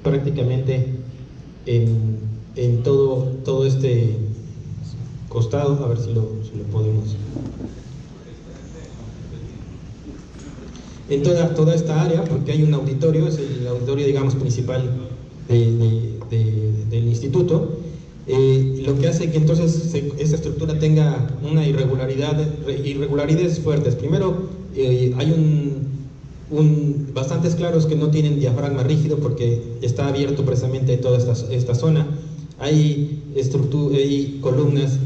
prácticamente en todo este costado, a ver si lo podemos. En toda esta área, porque hay un auditorio, es el auditorio, digamos, principal del instituto, lo que hace que entonces esta estructura tenga una irregularidades fuertes. Primero, hay bastantes claros que no tienen diafragma rígido porque está abierto precisamente toda esta zona. Hay columnas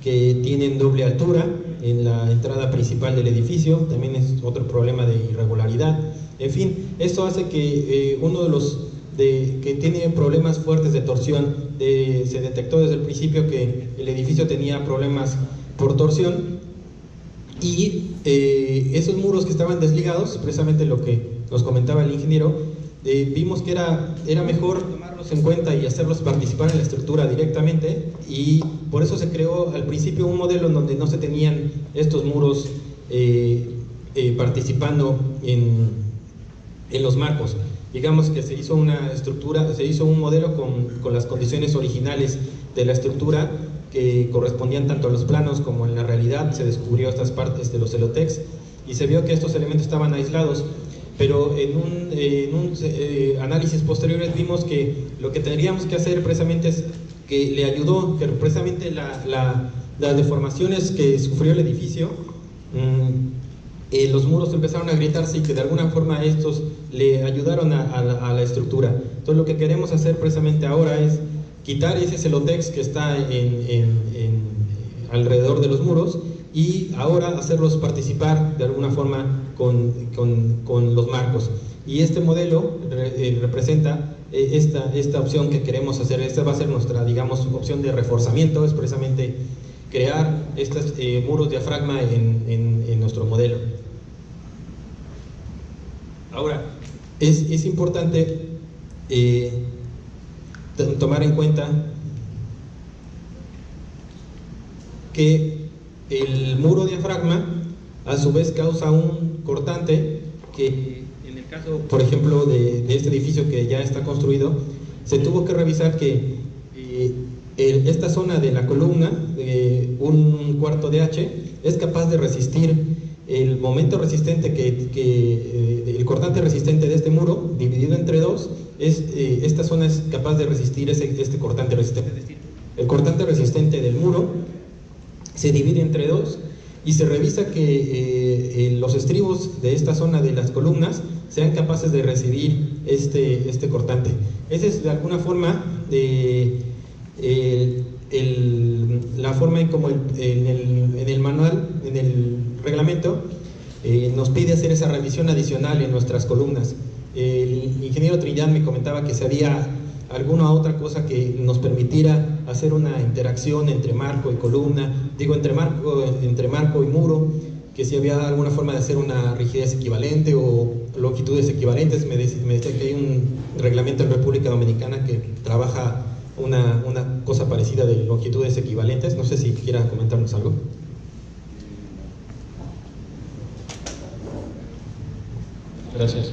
que tienen doble altura en la entrada principal del edificio, también es otro problema de irregularidad. En fin, esto hace que uno de los que tiene problemas fuertes de torsión, se detectó desde el principio que el edificio tenía problemas por torsión, y esos muros que estaban desligados, precisamente lo que nos comentaba el ingeniero, vimos que era mejor tomarlos en cuenta y hacerlos participar en la estructura directamente, y por eso se creó al principio un modelo en donde no se tenían estos muros participando en los marcos. Digamos que se hizo una estructura, se hizo un modelo con las condiciones originales de la estructura que correspondían tanto a los planos como en la realidad. Se descubrió estas partes de los celotex y se vio que estos elementos estaban aislados, pero en un análisis posteriores vimos que lo que tendríamos que hacer precisamente es que le ayudó, que precisamente las deformaciones que sufrió el edificio, los muros empezaron a agrietarse y que de alguna forma estos le ayudaron a la estructura. Entonces lo que queremos hacer precisamente ahora es quitar ese celotex que está alrededor de los muros y ahora hacerlos participar de alguna forma con los marcos. Y este modelo representa esta opción que queremos hacer. Esta va a ser nuestra, digamos, opción de reforzamiento, es precisamente crear estos muros diafragma en nuestro modelo. Ahora, es importante tomar en cuenta que el muro diafragma a su vez causa un cortante que, en el caso, por ejemplo, de este edificio que ya está construido, se tuvo que revisar que esta zona de la columna, de un cuarto de H, es capaz de resistir el momento resistente el cortante resistente de este muro, dividido entre dos, esta zona es capaz de resistir este cortante resistente. El cortante resistente del muro se divide entre dos y se revisa que los estribos de esta zona de las columnas sean capaces de recibir este cortante. Esa es de alguna forma la forma en como en el manual, en el reglamento, nos pide hacer esa revisión adicional en nuestras columnas. El ingeniero Trinidad me comentaba que si había alguna otra cosa que nos permitiera hacer una interacción entre marco y columna, digo entre marco y muro, que si había alguna forma de hacer una rigidez equivalente o longitudes equivalentes. Me decía que hay un reglamento en República Dominicana que trabaja una cosa parecida de longitudes equivalentes. No sé si quiera comentarnos algo. Gracias.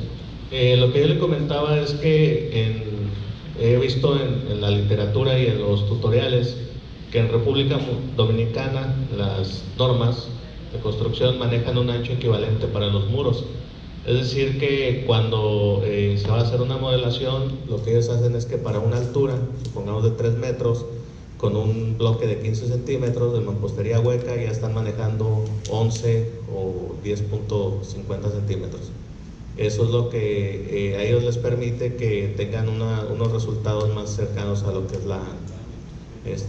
Lo que yo le comentaba es que he visto en la literatura y en los tutoriales que en República Dominicana las normas de construcción manejan un ancho equivalente para los muros. Es decir, que cuando se va a hacer una modelación, lo que ellos hacen es que para una altura, supongamos de 3 metros, con un bloque de 15 centímetros de mampostería hueca, ya están manejando 11 o 10.50 centímetros. Eso es lo que a ellos les permite que tengan unos resultados más cercanos a lo que es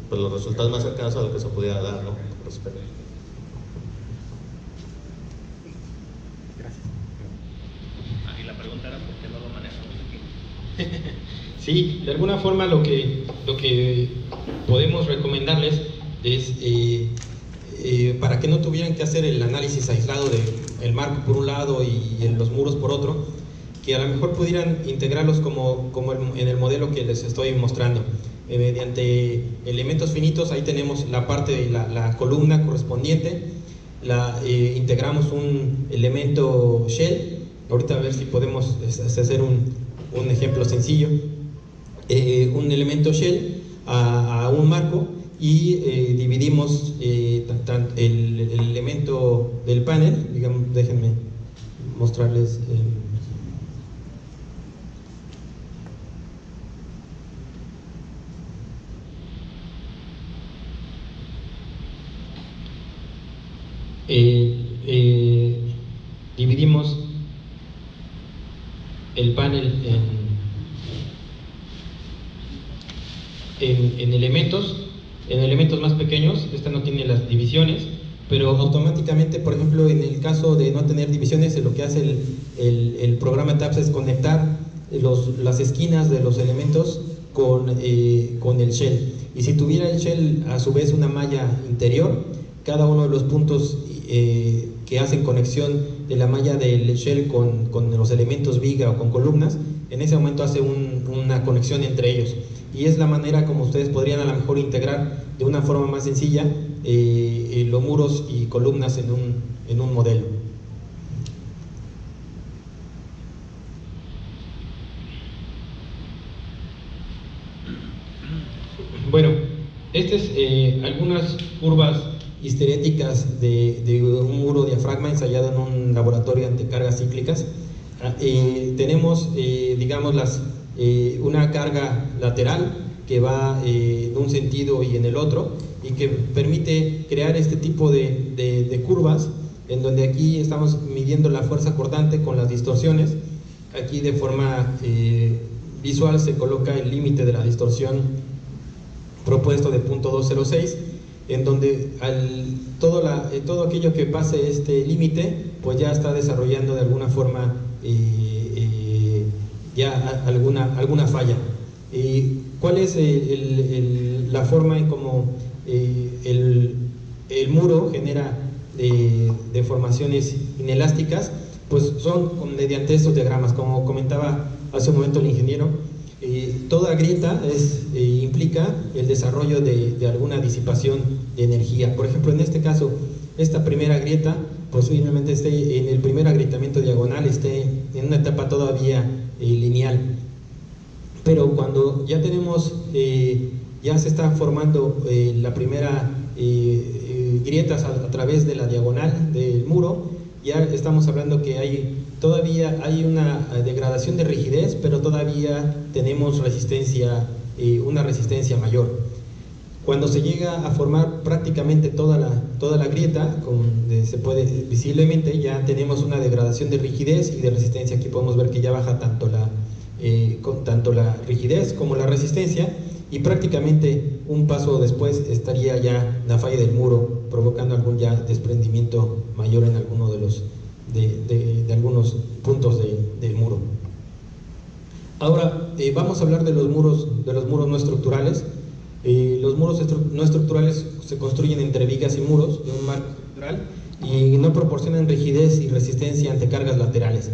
pues los resultados más cercanos a lo que se pudiera dar, ¿no? Respecto. Gracias. Y la pregunta era ¿por qué no lo manejamos aquí? Sí, de alguna forma lo que podemos recomendarles es para que no tuvieran que hacer el análisis aislado del marco por un lado y los muros por otro, que a lo mejor pudieran integrarlos como en el modelo que les estoy mostrando. Mediante elementos finitos, ahí tenemos la parte de la columna correspondiente, integramos un elemento shell ahorita a ver si podemos hacer un ejemplo sencillo. Un elemento shell a un marco y dividimos el elemento del panel, digamos, déjenme mostrarles. Dividimos el panel en elementos más pequeños. Esta no tiene las divisiones, pero automáticamente, por ejemplo, en el caso de no tener divisiones, lo que hace el programa TAPS es conectar las esquinas de los elementos con el shell. Y si tuviera el shell a su vez una malla interior, cada uno de los puntos que hacen conexión de la malla del shell con los elementos viga o con columnas, en ese momento hace una conexión entre ellos. Y es la manera como ustedes podrían a lo mejor integrar de una forma más sencilla los muros y columnas en un modelo. Bueno, estas es algunas curvas histeréticas de un muro diafragma ensayado en un laboratorio ante cargas cíclicas. Tenemos, digamos, una carga lateral que va en un sentido y en el otro, y que permite crear este tipo de curvas, en donde aquí estamos midiendo la fuerza cortante con las distorsiones. Aquí de forma visual se coloca el límite de la distorsión propuesto de 0.206, en donde todo aquello que pase este límite pues ya está desarrollando de alguna forma ya alguna falla. ¿Cuál es la forma en cómo el muro genera deformaciones inelásticas? Pues son mediante estos diagramas, como comentaba hace un momento el ingeniero. Toda grieta implica el desarrollo de alguna disipación de energía. Por ejemplo, en este caso, esta primera grieta posiblemente esté en el primer agrietamiento diagonal, esté en una etapa todavía lineal. Pero cuando ya tenemos, ya se está formando la primera grietas a través de la diagonal del muro, ya estamos hablando que todavía hay una degradación de rigidez, pero todavía tenemos resistencia, una resistencia mayor. Cuando se llega a formar prácticamente toda la grieta, se puede visiblemente, ya tenemos una degradación de rigidez y de resistencia. Aquí podemos ver que ya baja tanto la rigidez como la resistencia, y prácticamente un paso después estaría ya la falla del muro, provocando algún ya desprendimiento mayor en alguno de algunos puntos del muro. Ahora vamos a hablar de los muros no estructurales. Los muros no estructurales se construyen entre vigas y muros de un marco estructural y no proporcionan rigidez y resistencia ante cargas laterales.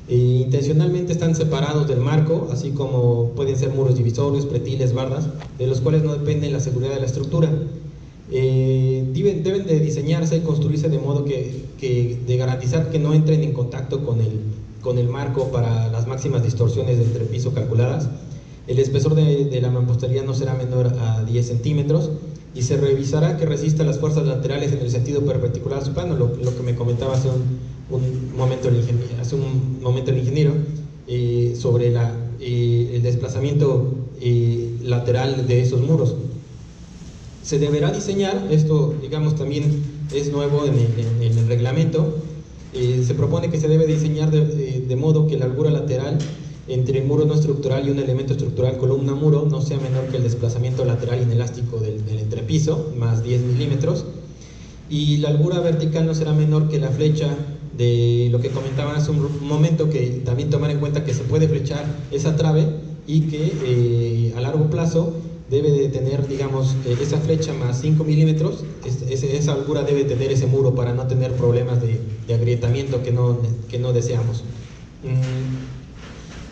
Intencionalmente están separados del marco, así como pueden ser muros divisorios, pretiles, bardas, de los cuales no depende la seguridad de la estructura. Deben de diseñarse y construirse de modo de garantizar que no entren en contacto con el marco para las máximas distorsiones de entrepiso calculadas. El espesor de la mampostería no será menor a 10 centímetros y se revisará que resista las fuerzas laterales en el sentido perpendicular a su plano, lo que me comentaba hace un momento el ingeniero sobre el desplazamiento lateral de esos muros. Se deberá diseñar, esto digamos también es nuevo en el reglamento, se propone que se debe diseñar de modo que la largura lateral entre el muro no estructural y un elemento estructural columna-muro no sea menor que el desplazamiento lateral inelástico del entrepiso, más 10 milímetros, y la largura vertical no será menor que la flecha de lo que comentaba hace un momento, que también tomar en cuenta que se puede flechar esa trave y que a largo plazo debe de tener, digamos, esa flecha más 5 milímetros, esa largura debe tener ese muro para no tener problemas de agrietamiento que no deseamos.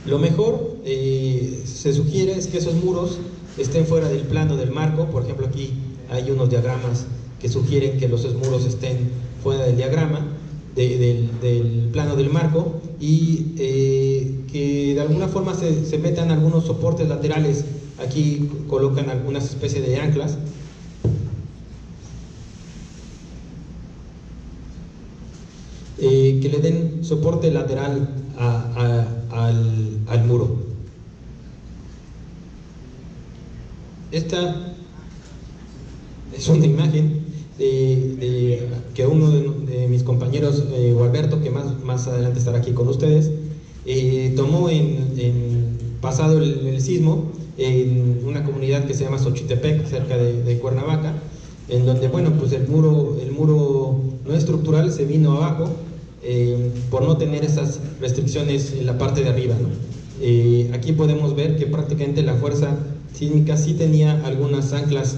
Lo mejor se sugiere es que esos muros estén fuera del plano del marco. Por ejemplo, aquí hay unos diagramas que sugieren que los muros estén fuera del diagrama, del plano del marco, y que de alguna forma se metan algunos soportes laterales. Aquí colocan algunas especies de anclas. Que le den soporte lateral al muro. Esta es una imagen que uno de mis compañeros, Gualberto, que más adelante estará aquí con ustedes, tomó en pasado el sismo en una comunidad que se llama Xochitepec, cerca de Cuernavaca, en donde, bueno, pues el muro no estructural se vino abajo por no tener esas restricciones en la parte de arriba, ¿no? Aquí podemos ver que prácticamente la fuerza sísmica sí tenía algunas anclas,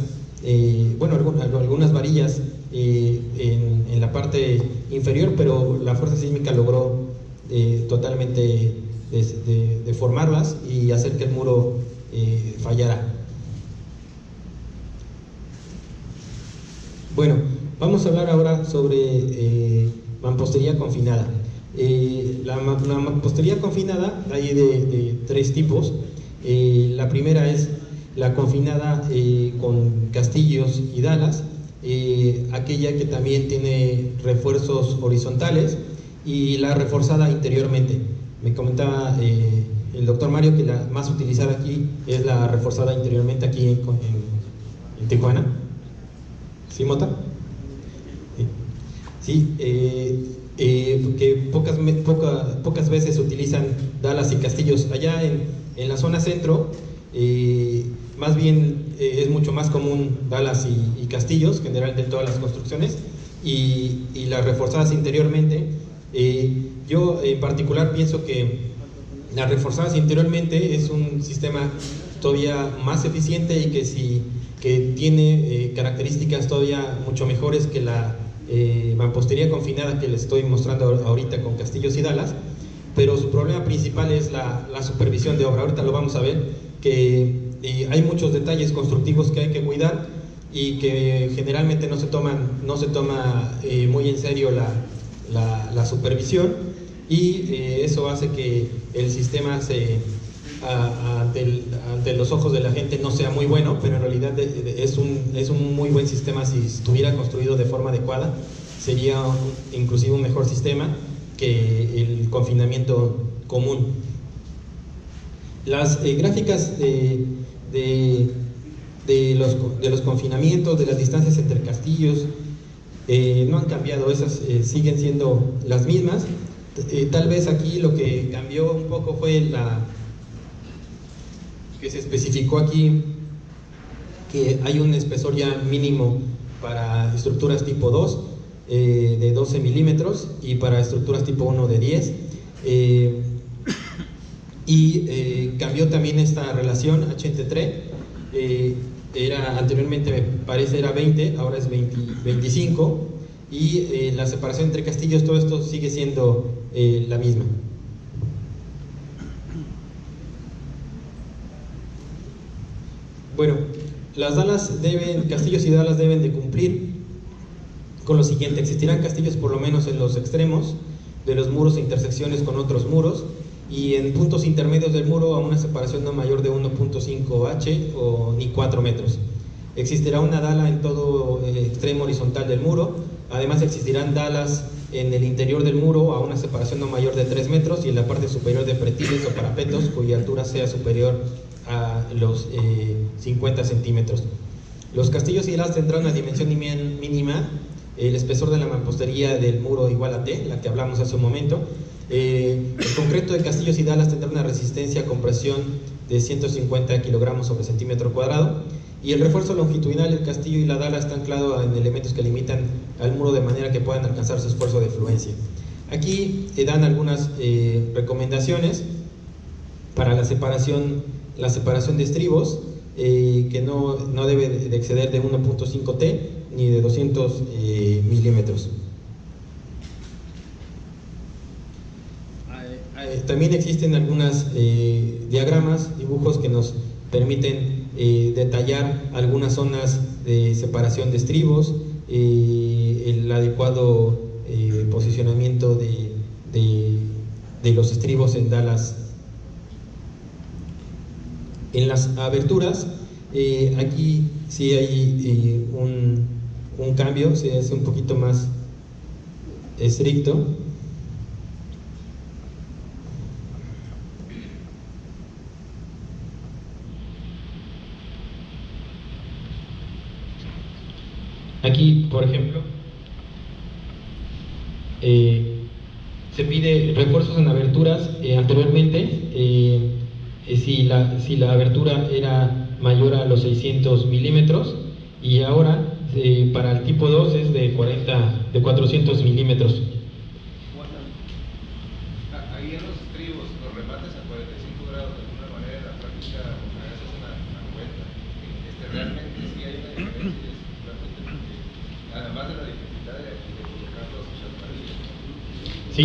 bueno, algunas varillas en la parte inferior, pero la fuerza sísmica logró totalmente deformarlas y hacer que el muro fallara. Bueno, vamos a hablar ahora sobre mampostería confinada. La mampostería confinada hay de tres tipos. La primera es la confinada con castillos y dalas, aquella que también tiene refuerzos horizontales, y la reforzada interiormente. Me comentaba el doctor Mario que la más utilizada aquí es la reforzada interiormente aquí en Tijuana. ¿Sí, Mota? Sí, que pocas veces se utilizan dalas y castillos. Allá en la zona centro, más bien es mucho más común dalas y castillos, generalmente en todas las construcciones, y las reforzadas interiormente. Yo en particular pienso que las reforzadas interiormente es un sistema todavía más eficiente y que tiene características todavía mucho mejores que la mampostería confinada que les estoy mostrando ahorita con castillos y dalas, pero su problema principal es la supervisión de obra. Ahorita lo vamos a ver, que hay muchos detalles constructivos que hay que cuidar y que generalmente no se toma muy en serio la supervisión, y eso hace que el sistema ante los ojos de la gente no sea muy bueno, pero en realidad es un muy buen sistema. Si estuviera construido de forma adecuada, sería inclusive un mejor sistema que el confinamiento común. Las gráficas de los confinamientos, de las distancias entre castillos, no han cambiado, esas siguen siendo las mismas. Tal vez aquí lo que cambió un poco fue que se especificó aquí que hay un espesor ya mínimo para estructuras tipo 2 de 12 milímetros y para estructuras tipo 1 de 10, cambió también esta relación H entre 3. Anteriormente me parece era 20, ahora es 25, y la separación entre castillos, todo esto sigue siendo la misma. Bueno, castillos y dalas deben de cumplir con lo siguiente: existirán castillos por lo menos en los extremos de los muros e intersecciones con otros muros, y en puntos intermedios del muro a una separación no mayor de 1.5 H ni 4 metros. Existirá una dala en todo el extremo horizontal del muro. Además existirán dalas en el interior del muro a una separación no mayor de 3 metros y en la parte superior de pretiles o parapetos cuya altura sea superior a los 50 centímetros. Los castillos y dalas tendrán una dimensión mínima, el espesor de la mampostería del muro igual a T, la que hablamos hace un momento. El concreto de castillos y dalas tendrá una resistencia a compresión de 150 kilogramos sobre centímetro cuadrado, y el refuerzo longitudinal del castillo y la dala está anclado en elementos que limitan al muro de manera que puedan alcanzar su esfuerzo de fluencia. Aquí dan algunas recomendaciones para la separación de estribos, que no debe de exceder de 1.5 T ni de 200 milímetros. También existen algunos diagramas, dibujos que nos permiten detallar algunas zonas de separación de estribos, el adecuado posicionamiento de de los estribos en Dallas. En las aberturas, aquí sí hay un cambio, se hace un poquito más estricto. Aquí, por ejemplo, se pide refuerzos en aberturas. Anteriormente, si la abertura era mayor a los 600 milímetros, y ahora para el tipo 2 es de 400 milímetros. Ahí en los estribos, los remates a 45 grados, de alguna manera, en la práctica, haces una cuenta. Realmente sí hay una diferencia, además de la dificultad de colocar los chaparrillos. Sí,